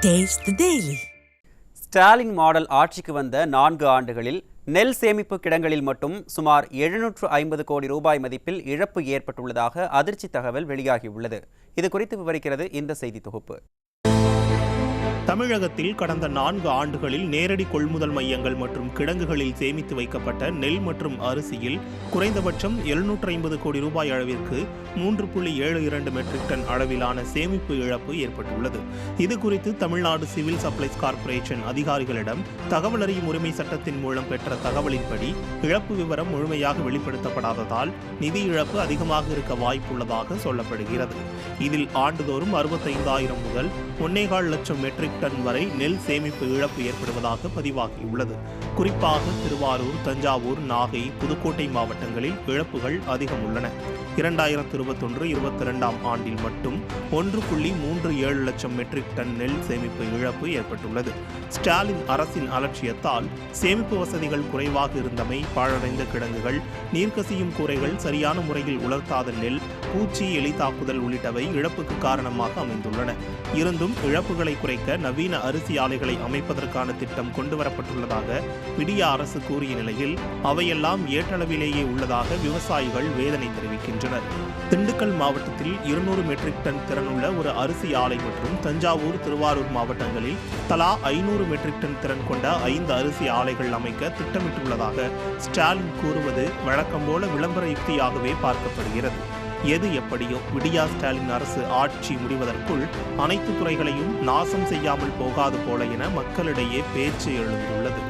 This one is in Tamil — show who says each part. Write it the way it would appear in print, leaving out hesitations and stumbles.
Speaker 1: Taste the Daily.
Speaker 2: Stalin model ஆட்சிக்கு வந்த 4 ஆண்டுகளில் நெல் சேமிப்பு கிடங்களில் மட்டும் சுமார் 750 கோடி ரூபாய் மதிப்பில் இழப்பு ஏற்பட்டுள்ளதாக அதிர்ச்சி தகவல் வெளியாகியுள்ளது. இது குறித்து விவரிக்கிறது இந்த செய்தி தொகுப்பு.
Speaker 3: தமிழகத்தில் கடந்த 4 ஆண்டுகளில் நேரடி கொள்முதல் மையங்கள் மற்றும் கிடங்குகளில் சேமித்து வைக்கப்பட்ட நெல் மற்றும் அரிசியில் குறைந்தபட்சம் 750 கோடி ரூபாய் அளவிற்கு 3.72 மெட்ரிக் டன் அளவிலான சேமிப்பு இழப்பு ஏற்பட்டுள்ளது. இது குறித்து தமிழ்நாடு சிவில் சப்ளைஸ் கார்ப்பரேஷன் அதிகாரிகளிடம் தகவல் அறியும் உரிமை சட்டத்தின் மூலம் பெற்ற தகவலின்படி இழப்பு விவரம் முழுமையாக வெளிப்படுத்தப்படாததால் நிதி இழப்பு அதிகமாக இருக்க வாய்ப்புள்ளதாக சொல்லப்படுகிறது. இதில் ஆண்டுதோறும் 65,000 முதல் 1.25 லட்சம் மெட்ரிக் டன் வரை நெல் சேமிப்பு இழப்பு ஏற்படுவதாக பதிவாகியுள்ளது. குறிப்பாக திருவாரூர், தஞ்சாவூர், நாகை, புதுக்கோட்டை மாவட்டங்களில் இழப்புகள் அதிகம் உள்ளன. 2021-22 ஆண்டில் மட்டும் 1.37 லட்சம் மெட்ரிக் டன் நெல் சேமிப்பு இழப்பு ஏற்பட்டுள்ளது. ஸ்டாலின் அரசின் அலட்சியத்தால் சேமிப்பு வசதிகள் குறைவாக இருந்தமை, பாழடைந்த கிடங்குகள், நீர்க்கசியும் கூரைகள், சரியான முறையில் உலர்த்தாத நெல், பூச்சி, எலி தாக்குதல் உள்ளிட்டவை இழப்புக்கு காரணமாக அமைந்துள்ளன. இருந்தும் இழப்புகளை குறைக்க நவீன அரிசி ஆலைகளை அமைப்பதற்கான திட்டம் கொண்டுவரப்பட்டுள்ளதாக விடிய அரசு கூறிய நிலையில் அவையெல்லாம் ஏற்றளவிலேயே உள்ளதாக விவசாயிகள் வேதனை தெரிவிக்கின்றனர். திண்டுக்கல் மாவட்டத்தில் 200 மெட்ரிக் டன் திறனுள்ள ஒரு அரிசி ஆலை மற்றும் தஞ்சாவூர், திருவாரூர் மாவட்டங்களில் தலா 500 மெட்ரிக் டன் திறன் கொண்ட 5 அரிசி ஆலைகள் அமைக்க திட்டமிட்டுள்ளதாக ஸ்டாலின் கூறுவது வழக்கம் போல விளம்பர யுக்தியாகவே பார்க்கப்படுகிறது. எது எப்படியோ விடியா ஸ்டாலின் அரசு ஆட்சி முடிவதற்குள் அனைத்து துறைகளையும் நாசம் செய்யாமல் போகாது போல என மக்களிடையே பேச்சு எழுந்துள்ளது.